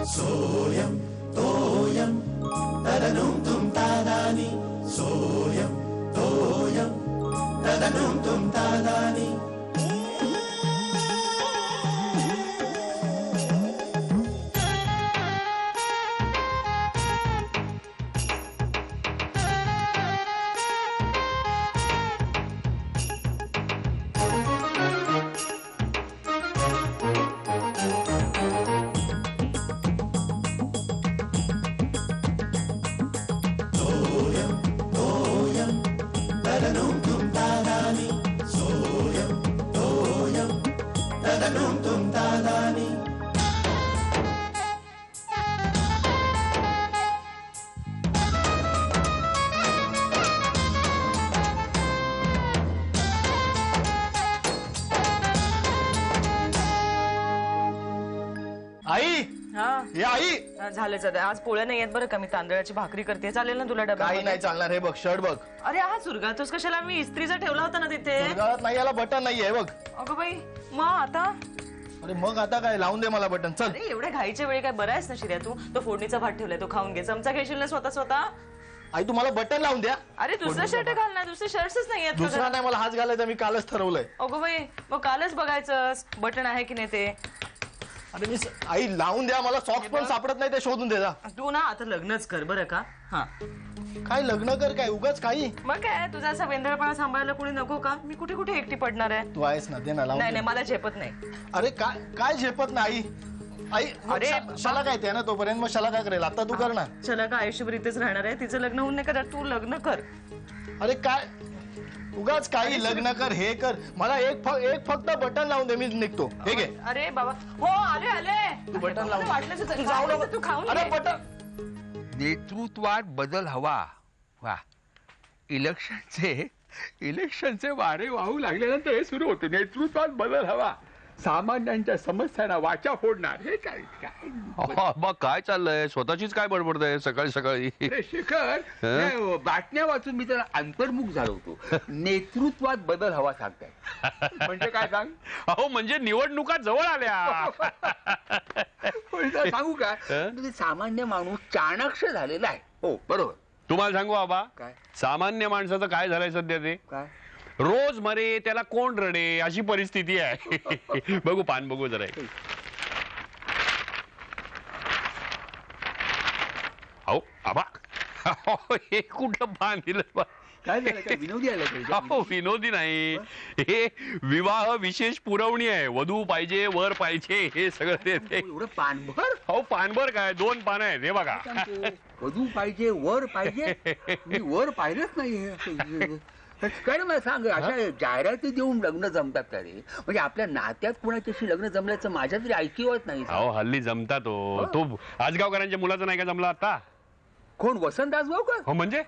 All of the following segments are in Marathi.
सोयम तोयम तदनुम तुम तादानी सोयम तोयम तदनुम तुम तादानी झालं आज पोळ्या नाही आहेत बरं का. मी तांदळाची भाकरी करते. चालेल ना तुला डबा? काही नाही चालणार. हे बघ शर्ट बघ. अरे हा चुरगाळतोस कशाला? मी इस्त्रीचा ठेवला होता ना तिथे. चुरगाळत नाही, याला बटन नाहीये बघ. अगं बाई मग आता? अरे मग आता काय, लावून दे मला बटन. चल. अरे एवढ्या घाईच्या वेळी काय बरं आहेस ना शिर्या तू? तो फोडणीचा भात ठेवलाय, तो खाऊन घे. चमचा घेशील ना स्वतः? आई तू मला बटन लावून द्या. अरे दुसरा शर्ट घाल ना. दुसरे शर्ट्सच नाही आहेत. दुसरा नाही, मला हाच घालायचा. मी कालच ठरवलंय. अगं बाई मग कालच बघायचं बटन आहे की नाही ते. अरे मी आई लावून द्या मला. सॉक्स पण सापडत नाही, ते शोधून दे जा. तू ना आता लग्नच कर बरं का. हा काय लग्न कर काय उगाच काही? मग काय तुझा असा वेंधळपणा सांभाळायला कोणी नको का? मी कुठे कुठे एकटी पडणार आहे? तू आहेस ना, दे ना लावून. नाही नाही मला झेपत नाही. अरे काय काय झेपत नाही आई? अरे शाला काय ते ना तोपर्यंत, मग शाला काय करेल? आता तू कर ना. शाला का आयुष्यभर इथेच राहणार आहे? तिचं लग्न होऊन नाही का? तू लग्न कर. अरे काय उगाच काही लग्न कर हे कर. मला एक फक्त बटन लावून दे, मी निघतो. हे घे. अरे बाबा हो आले. तू बटन लावून वाटलं तू जाऊ नको. तू खाऊन. अरे बटन. नेतृत्वात बदल हवा. वा, इलेक्शनचे वारे वाहू लागल्यानंतर हे सुरू होते. नेतृत्वात बदल हवा, सामान्यांच्या समस्यांना वाचा फोडणार. हे काय मग काय चाललंय? स्वतःचीच काय बडबडतंय सकाळी सकाळी? शिखर, बातम्या वाचून मी त्याला अंतर्मुख झालो होतो. नेतृत्वात बदल हवा सांगताय म्हणजे काय सांग? अहो म्हणजे निवडणुका जवळ आल्या. सांगू का? सामान्य माणूस चाणक्ष झालेला आहे. हो बरोबर. तुम्हाला सांगू बाबा, काय सामान्य माणसाचं काय झालंय सध्या ते? काय? रोज मरे त्याला कोण रडे अशी परिस्थिती आहे. बघू पान बघू जरा. हो आबा, हे कुठं पान दिलं? काय झालं? काय विनोदी आलं? विनोदी नाही, हे विवाह विशेष पुरवणी आहे. वधू पाहिजे वर पाहिजे हे सगळं ते. एवढं पानभर? हो पानभर काय, 2 पानं आहेत हे बघा. वधू पाहिजे वर पाहिजे? मी वर पाहिलंच नाही. काय मला सांग, अशा जाहिराती देऊन लग्न जमतात का रे? म्हणजे आपल्या नात्यात कुणाच्याशी लग्न जमल्याचं माझ्या तरी ऐकिवत नाही. अहो हल्ली जमतात. तो आजगावकरांच्या मुलाचा नाही का जमला आता? कोण? वसंत आजगावकर? हो म्हणजे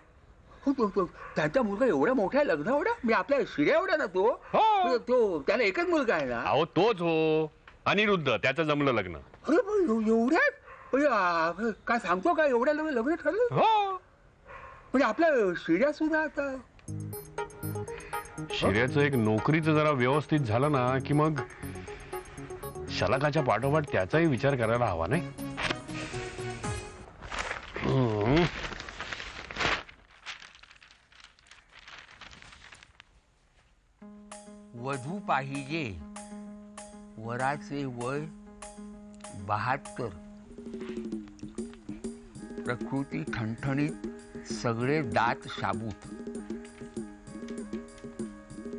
त्यांचा मुलगा एवढा मोठा लग्न एवढा? मी आपल्या शिर्या एवढा ना तो. त्याला एकच मुलगा आहे ना? अहो तोच हो, अनिरुद्ध. त्याचं जमलं लग्न. एवढ्यात? काय सांगतो का? एवढ्या लग्न ठरलं? हो. म्हणजे आपल्या शिर्या सुद्धा आता. शिर्याचं एक नोकरीचं जरा व्यवस्थित झालं ना की मग शलाकाच्या पाठोपाठ त्याचाही विचार करायला हवा नाही? वधू पाहिजे, वराचे वय 72, प्रकृती ठणठणीत, सगळे दात शाबूत.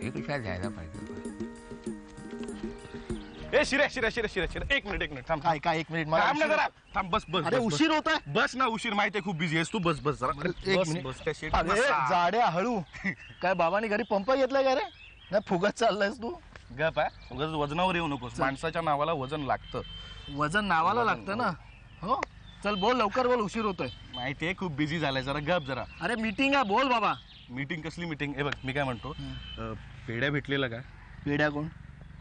हे कशा जायला पाहिजे? शिर्या एक मिनिट थांब. काय 1 मिनिट मला जरा थांब. बस. अरे उशीर होत आहे. बस ना, उशीर माहिती आहे, खूप बिझी आहेस तू. बस जरा. अरे जाड्या हळू. काय बाबाने घरी पंप घेतलाय का रे? नाही फुगत चाललायस तू? गप आहे. उगाच वजनावर येऊ नकोस. माणसाच्या नावाला वजन लागतं. वजन नावाला लागतं ना. हो चल बोल, लवकर बोल, उशीर होतोय. माहितीये खूप बिझी झालाय. जरा गप जरा. अरे मीटिंग आहे, बोल बाबा. मीटिंग कसली मीटिंग? हे बघ मी काय म्हणतो, पेड्या भेटलेला का? पेड्या कोण?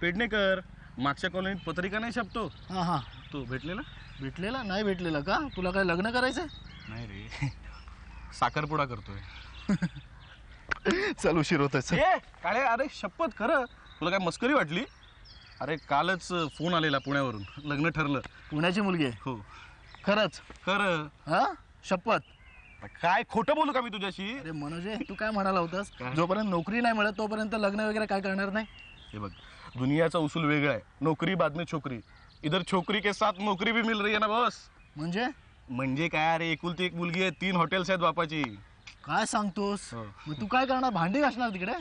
पेडणेकर. मागच्या कॉलनीत पत्रिका नाही छापतो? हा तो भेटलेला? भेटलेला नाही? भेटलेला का? तुला काय लग्न करायचंय? नाही रे, साखरपुडा करतोय. चल उशीर होतोय. काळे, अरे शपथ खरं. तुला काय मस्करी वाटली? अरे कालच फोन आलेला पुण्यावरून, लग्न ठरलं. पुण्याची मुलगी आहे? हो. खरंच? खरं. हा, शपथ. काय खोटं बोलू का मी तुझ्याशी? अरे मनोजे, तू काय म्हणाला होतास, जोपर्यंत नोकरी नाही मिळत तोपर्यंत लग्न वगैरे काय करणार नाही? हे बघ, दुनियाचा उसूल वेगळा आहे. नोकरी बाद में छोकरी, इधर छोकरी के साथ नोकरी भी मिल रही है ना बॉस. म्हणजे काय अरे, एकुलती एक मुलगी आहे, 3 हॉटेल्स आहेत बापाची. काय सांगतोस? हो. मग तू काय करणार? भांडी घासणार तिकडे?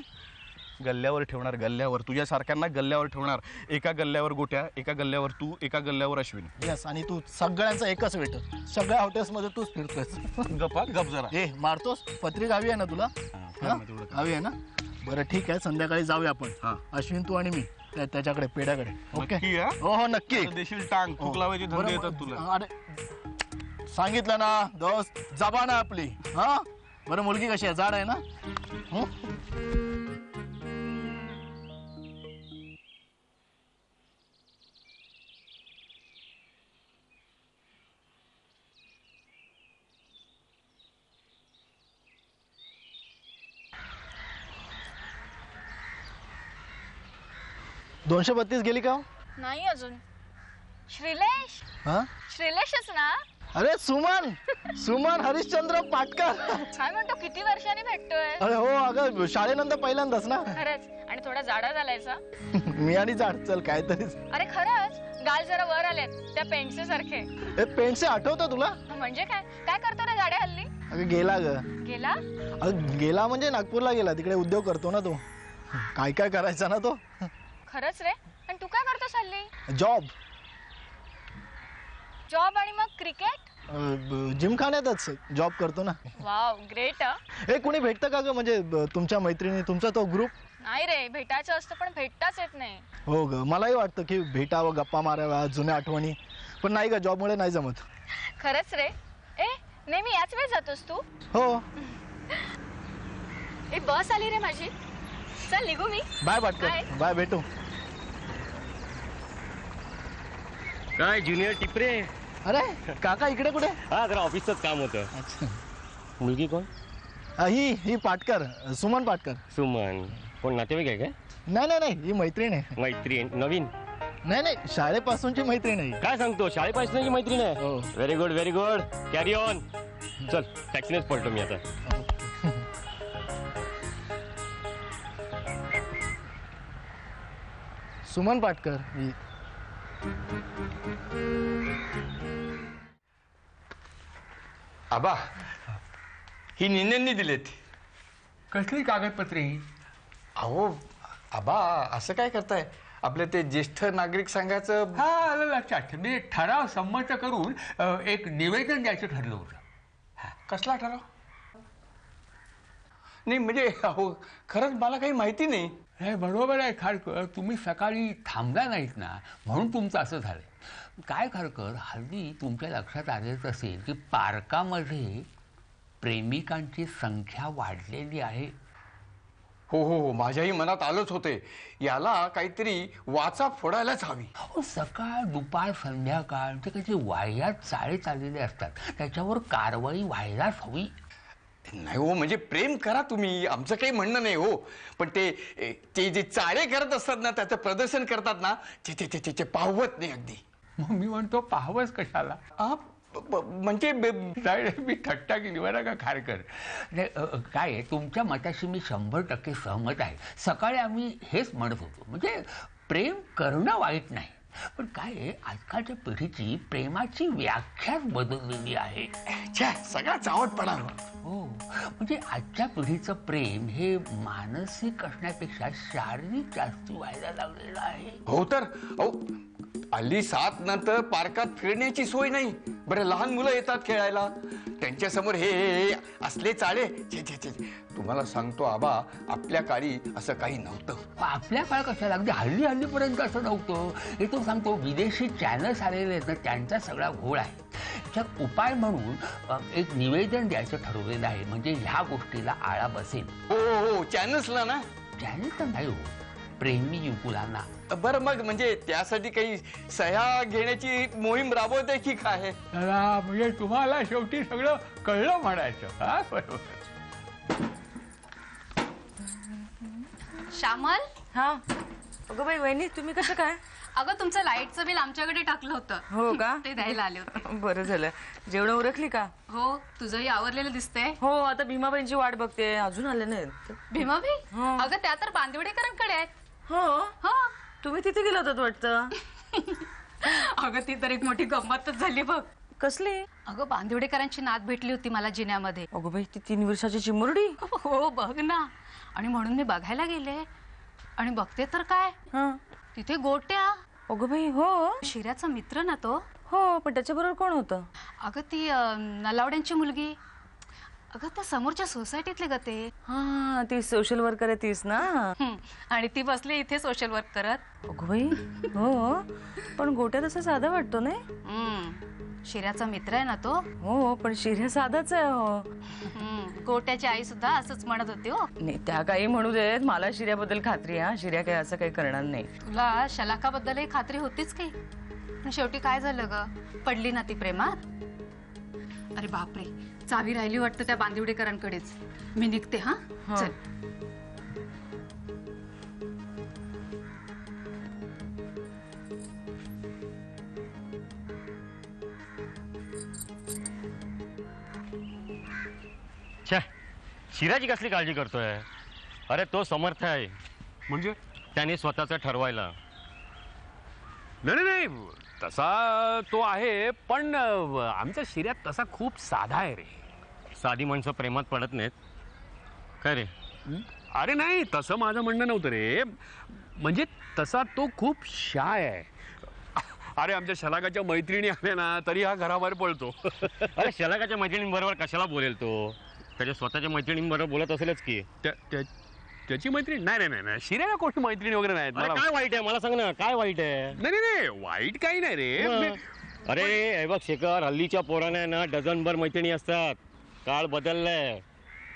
गल्ल्यावर ठेवणार, गल्ल्यावर तुझ्यासारख्यांना गल्ल्यावर ठेवणार. एका गल्ल्यावर गोट्या, एका गल्ल्यावर तू, एका गल्ल्यावर अश्विन. यस. आणि तू सगळ्यांचा एकच वेटर, सगळ्या हॉटेल्स मध्ये तूच फिरतोस. गप जरा. ए, मारतोस? पत्री गावी आहे ना तुला? हा, तेवढं कर. गावी आहे ना? बरं ठीक आहे, संध्याकाळी जाऊया हा. आपण. अश्विन, तू आणि मी त्याच्याकडे, पेड्याकडे. ओके? नक्की, हा? हो हो नक्की. आता देशील टांग, तूक लावायचे धंदे येतात तुला. अरे सांगितलं ना दोस्त, जबान आहे आपली. हा बरं, मुलगी कशी आहे? जाड आहे ना? $232 गेली का? नाही अजून. श्रीलेश, हा? श्रीलेशच ना? अरे सुमन, सुमन हरिश्चंद्र पाटकर. काय म्हणतो, किती वर्षांनी भेटतोय? अरे हो, अगं शाळेनंतर पहिल्यांदाच ना. खरंच? आणि थोडा जाडा झालायचा? मी आणि जाड, चल काहीतरीच. अरे खरंच, गाल जरा वर आलेत त्या पेंटचे सारखे. पेंटचे आठवतं तुला? म्हणजे काय काय करतो रे गाड्या हल्ली? अगं गेला ग. गेला? अगं गेला म्हणजे नागपूरला गेला, तिकडे उद्योग करतो ना तो. काय काय करायचा ना तो. खरंच रे? आणि तू काय करतोस हल्ली? जॉब. जॉब आणि मग क्रिकेट? जिमखान्यातच जॉब करतो ना. Wow, great. हे कुणी भेटतं का ग, म्हणजे तुमच्या मैत्रिणी, तुमचा तो ग्रुप? नाही रे, भेटायचं असतं पण भेटताच येत नाही. हो ग, मलाही वाटतं की भेटावं, गप्पा माराव्या, जुन्या आठवणी, पण नाही ग, जॉबमुळे नाही जमत. खरंच रे? ए, नेहमी याच वेळी जातोस तू? हो. ए, बस आली रे माझी, चल निघू मी. बाय पाटकर, बाय, भेटू. काय ज्युनियर टिपरे? अरे काका, इकडे कुठे? हा, जरा ऑफिसच काम होतं. अच्छा. मुलगी कोण? ही पाटकर, सुमन पाटकर. सुमन. कोण नातेवाईक आहे काय? नाही नाही नाही, ही मैत्रीण आहे. मैत्रीण? नवीन? नाही नाही, शाळेपासूनची मैत्रीण आहे. काय सांगतो, शाळेपासूनची मैत्रीण आहे? हो. Very good, very good. Carry on. चल, टॅक्सीनेच पडतो मी आता. सुमन पाटकर ही. आबा, ही निन्यांनी दिलेत. कसली कागदपत्रे? अहो आबा, असं काय करताय? आपलं ते ज्येष्ठ नागरिक संघाचं. हा, आलं लक्षात. मी ठराव संमत करून एक निवेदन द्यायचं ठरलं होतं. कसला ठराव? नाही म्हणजे अहो, खरंच मला काही माहिती नाही. नाही, बरोबर आहे खारकर, तुम्ही सकाळी थांबला नाहीत ना, म्हणून तुमचं असं झालं. काय खारकर, हल्ली तुमच्या लक्षात आलेच असेल की पार्कामध्ये प्रेमिकांची संख्या वाढलेली आहे. हो हो हो, माझ्याही मनात आलंच होते, याला काहीतरी वाचा फोडायलाच हवी. हो, सकाळ दुपार संध्याकाळ ते काही वाह्यात चाळे चाललेले असतात, त्याच्यावर कारवाई व्हायलाच हवी. नाही हो, म्हणजे प्रेम करा तुम्ही, आमचं काही म्हणणं नाही हो, पण ते जे चाळे करत असतात ना, त्याचं प्रदर्शन करतात ना, ते पाहवत नाही अगदी. मग मी म्हणतो, पाहावंच कशाला? म्हणजे मी थट्टा केली बरं का खारकर. काय आहे, तुमच्या मताशी मी 100% सहमत आहे. सकाळी आम्ही हेच म्हणत होतो, म्हणजे प्रेम करणं वाईट नाही, पण काय आहे, आजकालच्या पिढीची प्रेमाची व्याख्याच बदललेली आहे. सगळा चावटपणा. हो, म्हणजे आजच्या पिढीचं प्रेम हे मानसिक असण्यापेक्षा शारीरिक जास्त व्हायला लागलेलं आहे. हो तर अहो, हल्ली 7 नंतर पार्कात फिरण्याची सोय नाही. बरं, लहान मुलं येतात खेळायला, त्यांच्यासमोर हे असले चाळे. तुम्हाला सांगतो आबा, आपल्या काळी असं काही नव्हतं. आपल्या काळ कशाला, अगदी हल्लीपर्यंत असं नव्हतं. हे तो सांगतो, विदेशी चॅनल्स आलेले आहेत ना, त्यांचा सगळा घोळ आहे. त्याच्यात उपाय म्हणून एक निवेदन द्यायचं ठरवलेलं आहे, म्हणजे ह्या गोष्टीला आळा बसेल. हो हो, चॅनल्सला ना? चॅनल तर नाही हो, प्रेमी युगुलांना. बरं, मग म्हणजे त्यासाठी काही सह्या घेण्याची मोहीम राबवते की काय? म्हणजे तुम्हाला शेवटी सगळं कळलं म्हणायचं. हा, बरोबर. श्यामल, हा, अगं बाई वहिनी तुम्ही कसं काय? अगं तुमचं लाईटचं बिल आमच्याकडे टाकलं होतं. हो का? ते द्यायला आले होते. बरं झालं. जेवण उरकली का? हो, तुझंही आवरलेलं दिसतंय. हो, आता भीमाबाईंची वाट बघते, अजून आले नाहीत. भीमाबाई? हो. अगं त्या तर बांदिवडेकरांकडे आहेत. हो, हो. तुम्ही तिथे गेला होतात वाटतं. अगं ती तर एक मोठी गंमतच झाली बघ. कसली? अगं बांदिवडेकरांची नात भेटली होती मला जिन्यामध्ये. अगं बाई ती 3 वर्षाची चिमुरडी. हो बघ ना. आणि म्हणून मी बघायला गेले आणि बघते तर काय हं. तिथे गोट्या. अगं बाई हो. शिऱ्याचा मित्र ना तो. हो, पण त्याच्याबरोबर कोण होतं? अगं ती नलावड्यांची मुलगी. अगं त्या समोरच्या सोसायटीतले ग ते. हा, ती सोशल वर्कर आहे तीच ना. आणि ती बसली इथे सोशल वर्क करत. अगं बाई हो, पण गोट्या तसा साधा वाटतो नाही. शिऱ्याचा मित्र आहे ना तो. हो, पण शिर्या साधाच आहे. हो, गोट्याची आई सुद्धा असंच म्हणत होती. हो नाही, त्या काही म्हणू देत, मला शिर्याबद्दल खात्री आहे. शिर्या काही असं काही करणार नाही. तुला शलाकाबद्दलही खात्री होतीच काही, पण शेवटी काय झालं ग, पडली ना ती प्रेमात. अरे बापरे, चावी राहिली वाटतं त्या बांदिवडेकरांकडेच. मी निघते. हा चल. शिराची कसली काळजी करतोय? अरे तो समर्थ आहे, म्हणजे त्याने स्वतःच ठरवायला. नाही नाही तसा तो आहे, पण आमच्या शिर्यात तसा खूप साधा आहे रे. साधी माणसं प्रेमात पडत नाहीत काय रे? अरे नाही, तसं माझं म्हणणं नव्हतं रे. म्हणजे तसा तो खूप शाय आहे. अरे आमच्या शलाकाच्या मैत्रिणी आल्या ना तरी हा घराबाहेर पळतो. अरे शलाकाच्या मैत्रिणींबरोबर कशाला बोलेल तो? त्याच्या स्वतःच्या मैत्रिणींबरोबर बोलत असेलच की. त्याची मैत्रीण? नाही नाही नाही, शिर्याला कोणी मैत्रिणी वगैरे नाहीत. अरे काय वाईट आहे मला सांग ना, काय वाईट आहे? नाही नाही नाही, वाईट काही नाही रे. अरे हे बघ शेखर, हल्लीच्या पोरांना ना डझनभर मैत्रिणी असतात. काळ बदललाय.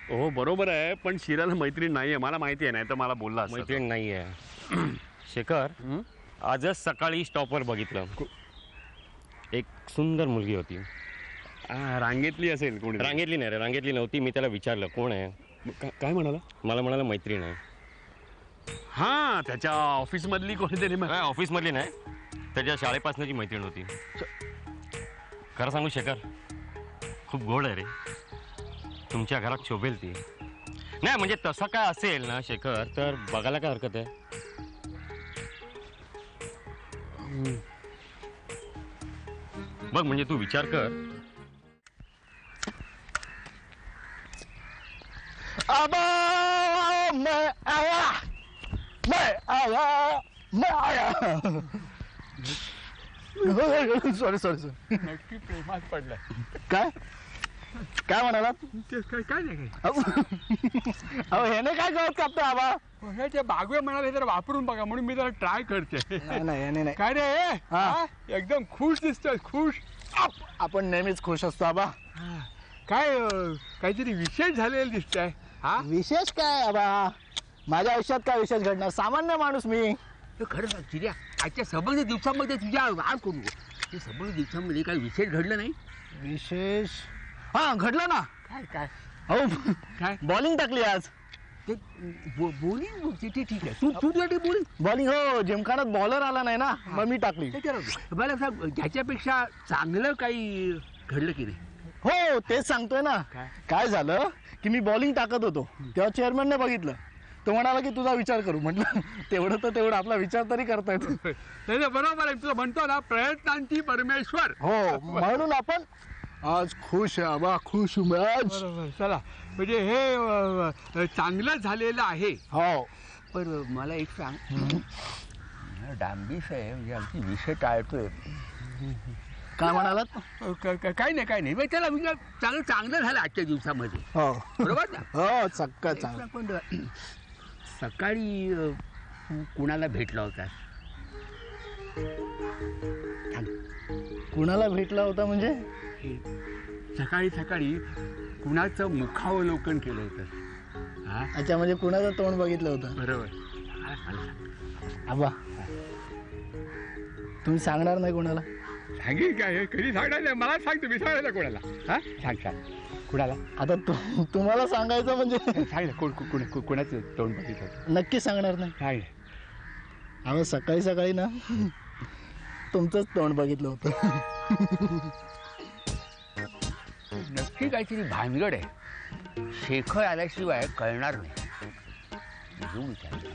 हो बरोबर आहे, पण शिर्याला मैत्रीण नाहीये, मला माहिती आहे. नाही तर मला बोलला असता. मैत्रीण नाहीये. शेखर, आजच सकाळी स्टॉपवर बघितलं, एक सुंदर मुलगी होती. रांगेतली असेल कोणी? रांगेतली नाही रे, रांगेतली नव्हती. मी त्याला विचारलं कोण आहे. काय म्हणाला? मला म्हणाला मैत्रीण आहे. हा, त्याच्या ऑफिस मधली कोणीतरी. ऑफिस मधली नाही, त्याच्या शाळेपासूनची मैत्रीण होती. खरं सांगू शेखर, खूप गोड आहे रे. तुमच्या घरात शोभेल ती. नाही म्हणजे तसं काय असेल ना शेखर, तर बघायला काय हरकत आहे? बघ म्हणजे तू विचार कर. आबा मैं आया, मैं आया, मैं आया. Sorry sorry sorry. नक्की प्रेमात पडलाय. काय काय म्हणाला? काय नाही. अहो हे नाही काय गवत कापतो आबा? ते बागवे म्हणाले जरा वापरून बघा म्हणून मी जरा ट्राय करते. नाही नाही. काय रे? हा? एकदम खुश दिसतोय. खुश. आपण नेहमीच खुश असतो आबा. काय काहीतरी विशेष झालेलं दिसतंय. हा, विशेष काय आबा? माझ्या आयुष्यात काय विशेष घडणार? सामान्य माणूस मी. खरं सांग चिऱ्या, आजच्या सबंध दिवसामध्ये तुझ्या वाढ करू. ते सबंध दिवसामध्ये काही विशेष घडलं नाही? विशेष हा घडलं ना. काय काय अहो काय? बॉलिंग टाकली आज. ते बोलिंग ते ठीक आहे. तू तुझ्यासाठी बोलिंग. बॉलिंग हो, जिमखान्यात बॉलर आला नाही ना, मग मी टाकली. मला सांग, ह्याच्यापेक्षा चांगलं काही घडलं की नाही? हो तेच सांगतोय ना. काय झालं की मी बॉलिंग टाकत होतो तेव्हा चेअरमॅनने बघितलं. तो म्हणाला की तुझा विचार करू. म्हटलं तेवढं तर तेवढं आपला विचार तरी करता येतो. नाही बरोबर आहे तुझं. म्हणतो ना प्रयत्नांती परमेश्वर. हो म्हणून आपण आज खुश आहे आबा, खुश आज. चला म्हणजे हे चांगलं झालेलं आहे. हो पण मला एक सांग, डांबीस आहे म्हणजे आमची विषय टाळतोय. काय म्हणालात? काय नाही म्हणजे त्याला म्हणजे चांगलं झालं आजच्या दिवसामध्ये. हो बरोबर ना? हो चक्क चांगलं. पण सकाळी तू कुणाला भेटला होता? कुणाला भेटला होता म्हणजे? सकाळी कुणाचं मुखावलोकन केलं होतं? हा, अच्छा, म्हणजे कुणाचं तोंड बघितलं होतं? बरोबर. आबा तुम्ही सांगणार नाही कोणाला? सांगेल काय? कधी सांगणार नाही. मला सांगतो मी सांगायला कोणाला? हा सांग कुणाला? आता तुम्हाला सांगायचं म्हणजे सांग ना. कोणाचं तोंड बघितलं? नक्की सांगणार नाही. काय? आम्ही सकाळी सकाळी ना तुमचंच तोंड बघितलं होतं. नक्की काहीतरी भानगड आहे. शेखर आल्याशिवाय कळणार नाही. बघू विचार.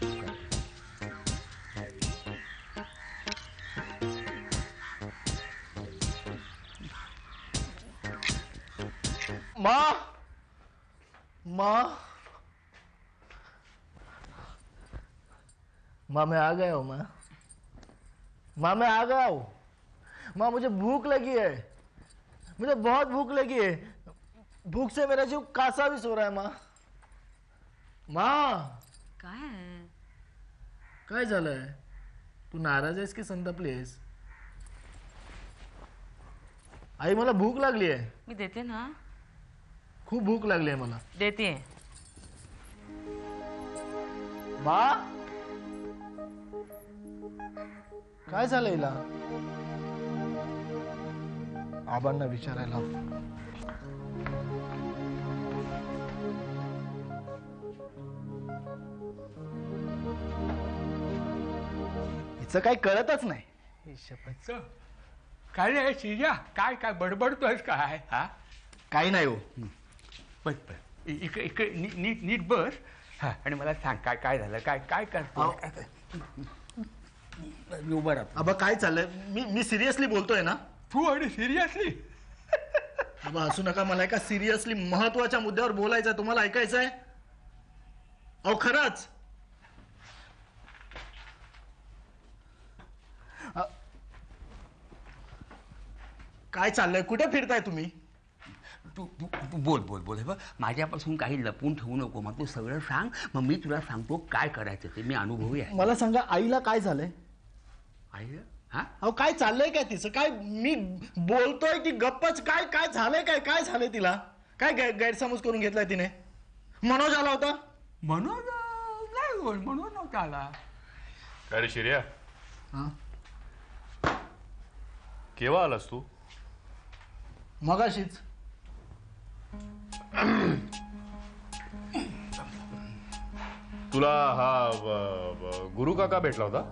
माँ मैं आ गया हूँ माँ मैं आ गया हूँ. माँ मुझे भूख लगी है, मुझे बहुत भूख लगी है. भूख से मेरा जीव कासा भी सो रहा है माँ. काय झालंय? तू नाराज आहेस की संतापली आहेस? आई मला भूक लागली आहे. मी देते ना. खूप भूक लागली आहे मला. देते. माँ काय झालं हिला? आबांना विचारायला. हिचं काही कळतच नाही. काय रे शिर्या, काय काय बडबडतोयस काय? हा, काही नाही हो. बस बस इकडे इकडे नीट नीट बस. हा, आणि मला सांग काय काय झालं, काय काय करतो? उभं राहा. आबा काय चाललंय? मी सिरियसली बोलतोय ना. तू आणि सिरियसली? आबा हसू नका. मला एका सिरियसली महत्वाच्या मुद्द्यावर बोलायचं. तुम्हाला ऐकायचंय? अहो खरंच. काय चाललंय? कुठे फिरताय तुम्ही? तू तू तू बोल बोल बोल. बघ, माझ्यापासून काही लपवून ठेवू नको. मग तू सगळं सांग, मग मी तुला सांगतो काय करायचं ते. मी अनुभवी आहे. मला सांगा आईला काय झालंय? आईला? हा, अहो काय चाललंय काय तिचं? काय मी बोलतोय की गप्पच? काय काय झालंय? काय झालंय तिला? काय गैरसमज करून घेतलाय तिने? मनोज आला होता? म्हणून नाही बोल, म्हणून नव्हता आला. काय रे शिर्या, हा, केव्हा आलास तू? मगाशीच. तुला हा गुरु काका भेटला होता?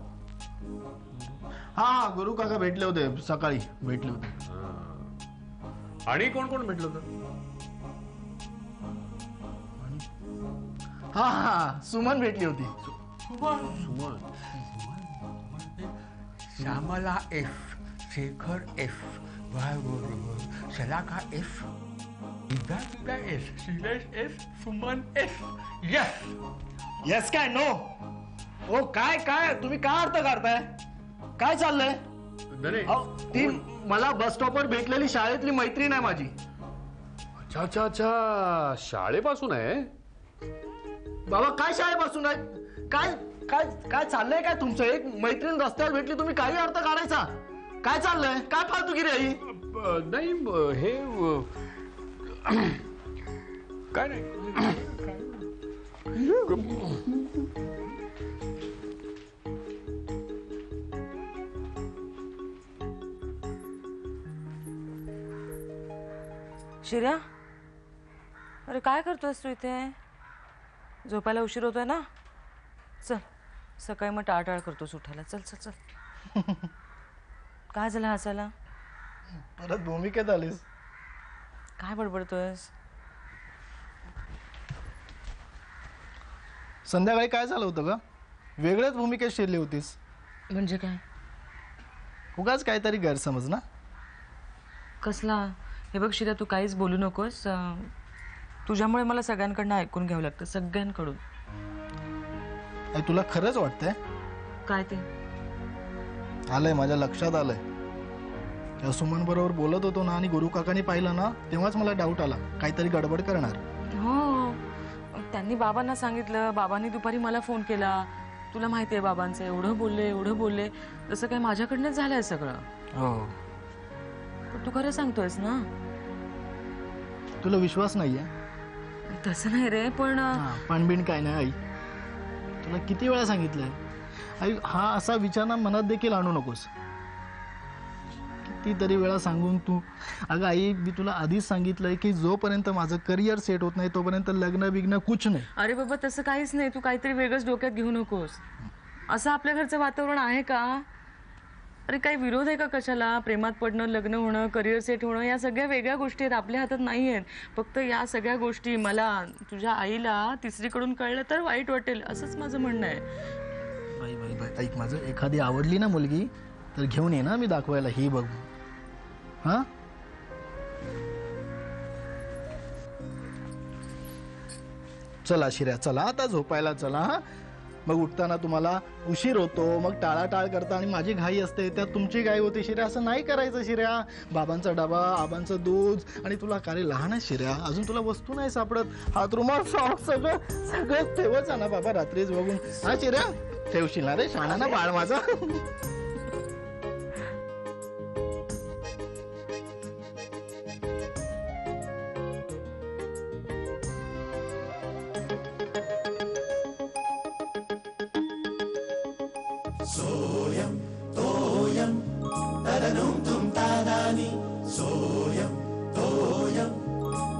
हा गुरु काका भेटले होते. सकाळी भेटले होते. आणि कोण कोण भेटलं होतं? हा हा सुमन भेटली होती. Suman. Shyamala F, Shekhar F, Shalaka F, Vidya S, Shilesh S, Suman S. Yes. Yes काय नो? ओ काय काय तुम्ही काय अर्थ काढताय? काय चाललंय? अहो, ती मला बस स्टॉपवर भेटलेली शाळेतली मैत्रीण आहे माझी. अच्छा अच्छा अच्छा, शाळेपासून आहे? बाबा काय शाळेपासून आहे? काय काय काय चाललंय काय तुमचं? एक मैत्रीण रस्त्यावर भेटली, तुम्ही काही अर्थ काढायचा? काय चाललंय? काय फालतूगिरी आहे? नाही हे काय नाही. शिर्या, अरे काय करतोयस तू इथे? झोपायला उशीर होतोय ना. चल, सकाळी मग टाळटाळ करतोस उठायला. चल चल चल. काय झालं हसायला? परत भूमिकेत आलीस. काय बडबडतोयस? संध्याकाळी काय झालं होतं का? वेगळ्याच भूमिकेत शिरली होतीस. म्हणजे काय? उगाच काहीतरी गैरसमज ना. कसला? हे बघ शिर्या, तू काहीच बोलू नकोस. तुझ्यामुळे मला सगळ्यांकडनं ऐकून घ्यावं लागतं, सगळ्यांकडून. तुला खरंच वाटतंय? काय ते? आलंय माझ्या लक्षात आलंय. त्या सुमन बरोबर बोलत होतो ना आणि गुरु काकांनी पाहिलं ना, तेव्हाच मला डाऊट आला काहीतरी गडबड करणार. हो, त्यांनी बाबांना सांगितलं. बाबांनी दुपारी मला फोन केला. तुला माहिती आहे बाबांचं, एवढं बोलले जसं काय माझ्याकडनंच झालंय सगळं. हो, पण तू खरं सांगतोयस ना? तुला विश्वास नाहीये? तसं नाही रे, पण बिन काय नाही. आई तुला किती वेळा सांगितलंय आई, हा असा विचार ना मनात देखील आणू नकोस. कितीतरी वेळा सांगून तू. अगं आई, मी तुला आधीच सांगितलंय की जोपर्यंत माझं करिअर सेट होत नाही तोपर्यंत लग्न बिग्न कुछ नाही. अरे बाबा, तसं काहीच नाही. तू काहीतरी वेगळंच डोक्यात घेऊ नकोस. असं आपल्या घरचं वातावरण आहे का? अरे काही विरोध आहे का कशाला? प्रेमात पडणं, लग्न होणं, करिअर सेट होणं, या सगळ्या वेगळ्या गोष्टी आहेत, आपल्या हातात नाही आहेत. फक्त या सगळ्या गोष्टी मला तुझ्या आईला तिसरीकडून कळलं तर वाईट वाटेल, असंच माझं म्हणणं आहे. बाई बाई बाई ऐक माझं, एखादी आवडली ना मुलगी तर घेऊन ये ना, मी दाखवायला ही बघ. हा चला शिर्या, चला आता झोपायला चला. हा मग उठताना तुम्हाला उशीर होतो, मग टाळाटाळ करता आणि माझी घाई असते, त्यात तुमची घाई होती. शिर्या असं नाही करायचं शिर्या. बाबांचा डबा, आबांचं दूध आणि तुला कारे लहान आहे शिर्या, अजून तुला वस्तू नाही सापडत. हात रुमाल सॉक्स सगळं सगळं ठेवच ना बाबा रात्रीच बघून. हा शिर्या ठेवशील ना रे, शाणा ना बाळ माझा. सोयम तोयम तदनुम तुम तादानी. सोयम तोयम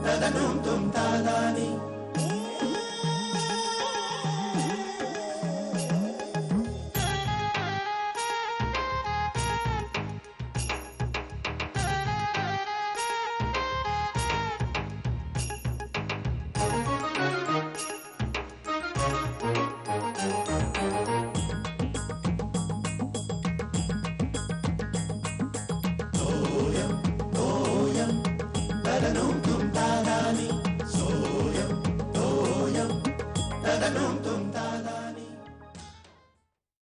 तदनुम तुम तादानी.